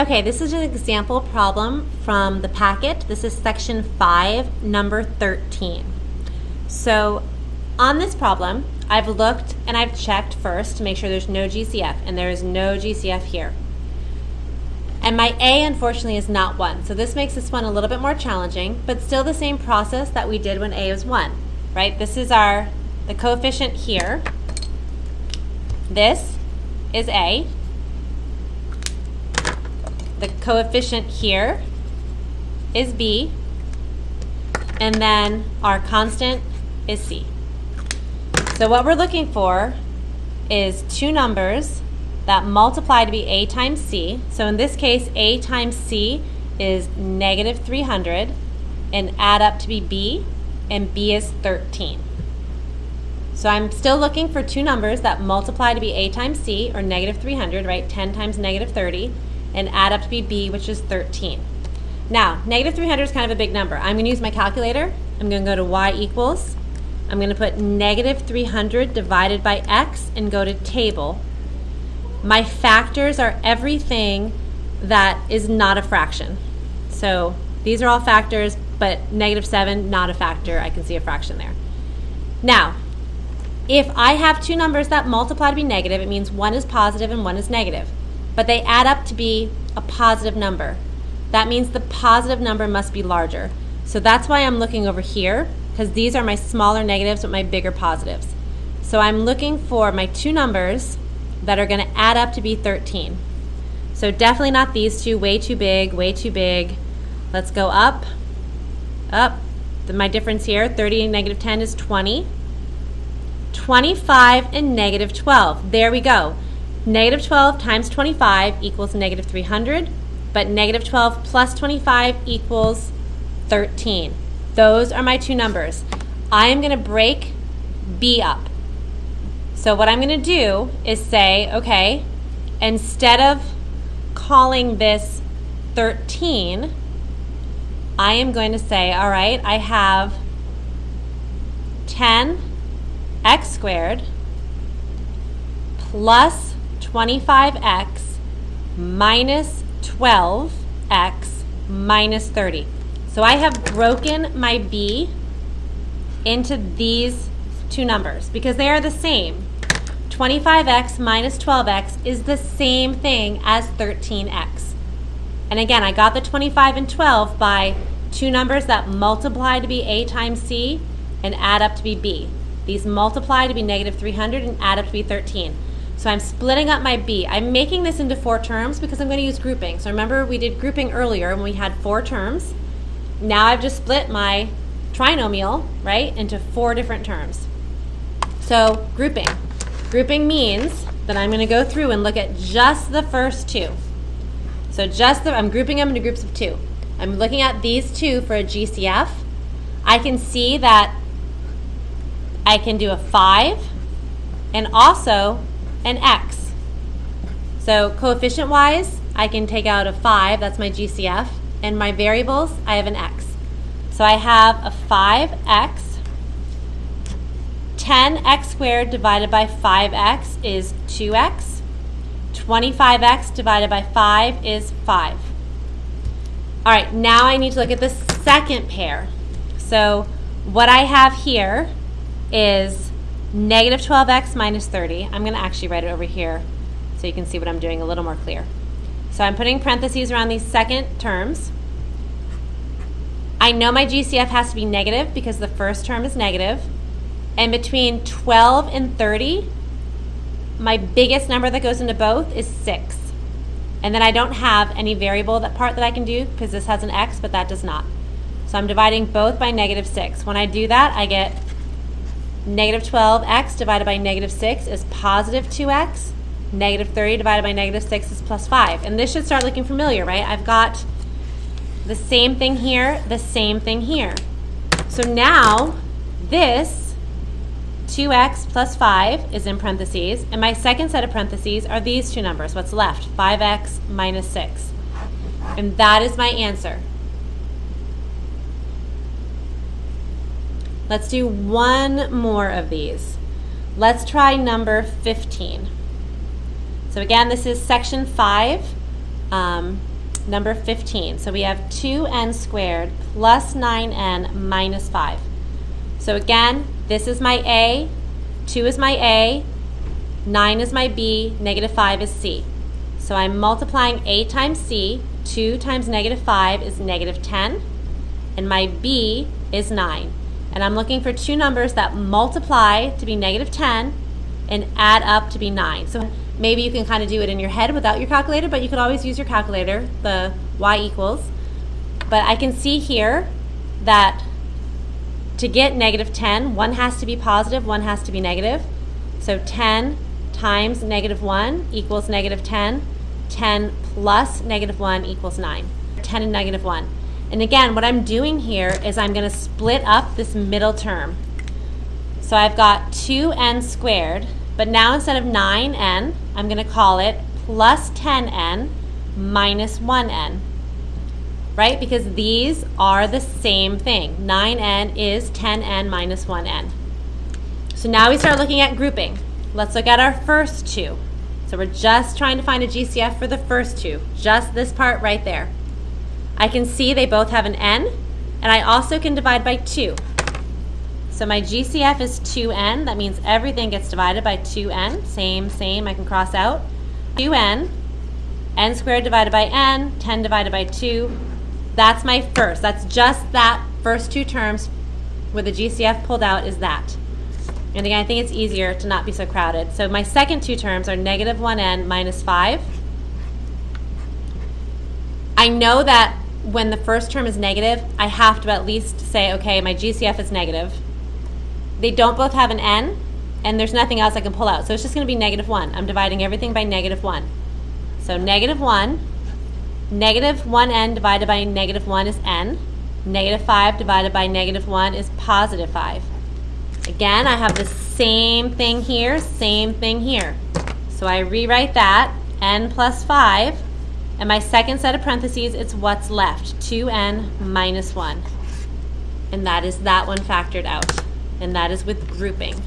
Okay, this is an example problem from the packet. This is section 5, number 13. So on this problem, I've looked and I've checked first to make sure there's no GCF, and there is no GCF here. And my A, unfortunately, is not 1. So this makes this one a little bit more challenging, but still the same process that we did when A was 1, right? This is the coefficient here. This is A. The coefficient here is B, and then our constant is C. So what we're looking for is two numbers that multiply to be A times C. So in this case, A times C is negative 300, and add up to be B, and B is 13. So I'm still looking for two numbers that multiply to be A times C, or negative 300, right? 10 times negative 30. And add up to be B, which is 13. Now, negative 300 is kind of a big number. I'm going to use my calculator. I'm going to go to y equals. I'm going to put negative 300 divided by x and go to table. My factors are everything that is not a fraction. So these are all factors, but negative 7, not a factor. I can see a fraction there. Now, if I have two numbers that multiply to be negative, it means one is positive and one is negative. But they add up to be a positive number. That means the positive number must be larger. So that's why I'm looking over here, because these are my smaller negatives but my bigger positives. So I'm looking for my two numbers that are going to add up to be 13. So definitely not these two, way too big, way too big. Let's go up, up. My difference here, 30 and negative 10 is 20. 25 and negative 12. There we go. Negative 12 times 25 equals negative 300, but negative 12 plus 25 equals 13. Those are my two numbers. I am going to break B up. So what I'm going to do is say, okay, instead of calling this 13, I am going to say, all right, I have 10x squared plus 25x minus 12x minus 30. So I have broken my B into these two numbers because they are the same. 25x minus 12x is the same thing as 13x. And again, I got the 25 and 12 by two numbers that multiply to be A times C and add up to be B. These multiply to be negative 300 and add up to be 13. So I'm splitting up my B. I'm making this into 4 terms because I'm going to use grouping. So remember we did grouping earlier when we had 4 terms. Now I've just split my trinomial, right, into 4 different terms. So grouping. Grouping means that I'm going to go through and look at just the first 2. So I'm grouping them into groups of 2. I'm looking at these 2 for a GCF. I can see that I can do a 5 and also an x. So coefficient wise, I can take out a 5, that's my GCF, and my variables, I have an x. So I have a 5x, 10x squared divided by 5x is 2x, 25x divided by 5 is 5. All right, now I need to look at the second pair. So what I have here is negative 12x minus 30. I'm going to actually write it over here so you can see what I'm doing a little more clear. So I'm putting parentheses around these second terms. I know my GCF has to be negative because the first term is negative. And between 12 and 30, my biggest number that goes into both is 6. And then I don't have any variable part that I can do because this has an x, but that does not. So I'm dividing both by negative 6. When I do that, I get negative 12x divided by negative 6 is positive 2x. Negative 30 divided by negative 6 is plus 5. And this should start looking familiar, right? I've got the same thing here, the same thing here. So now this 2x plus 5 is in parentheses, and my second set of parentheses are these two numbers. What's left? 5x minus 6. And that is my answer. Let's do one more of these. Let's try number 15. So again, this is section 5. number 15. So we have 2n squared plus 9n minus 5. So again, this is my A, 2 is my A, 9 is my B, negative 5 is C. So I'm multiplying A times C. 2 times negative 5 is negative 10, and my B is 9. And I'm looking for two numbers that multiply to be negative 10 and add up to be 9. So maybe you can kind of do it in your head without your calculator, but you could always use your calculator, the y equals. But I can see here that to get negative 10, one has to be positive, one has to be negative. So 10 times negative 1 equals negative 10. 10 plus negative 1 equals 9. 10 and negative 1. And again, what I'm doing here is I'm going to split up this middle term. So I've got 2n squared, but now instead of 9n, I'm going to call it plus 10n minus 1n. Right? Because these are the same thing. 9n is 10n minus 1n. So now we start looking at grouping. Let's look at our first two. So we're just trying to find a GCF for the first two, just this part right there. I can see they both have an n, and I also can divide by 2. So my GCF is 2n. That means everything gets divided by 2n. Same, I can cross out. 2n, n squared divided by n, 10 divided by 2. That's my first. That's just that first two terms where the GCF pulled out is that. And again, I think it's easier to not be so crowded. So my second two terms are negative 1n minus 5. I know that when the first term is negative, I have to at least say, okay, my GCF is negative. They don't both have an n, and there's nothing else I can pull out. So it's just going to be negative 1. I'm dividing everything by negative 1. So negative 1, negative 1n divided by negative 1 is n. Negative 5 divided by negative 1 is positive 5. Again, I have the same thing here, same thing here. So I rewrite that, n plus 5, and my second set of parentheses, it's what's left, 2n minus 1. And that is that one factored out. And that is with grouping.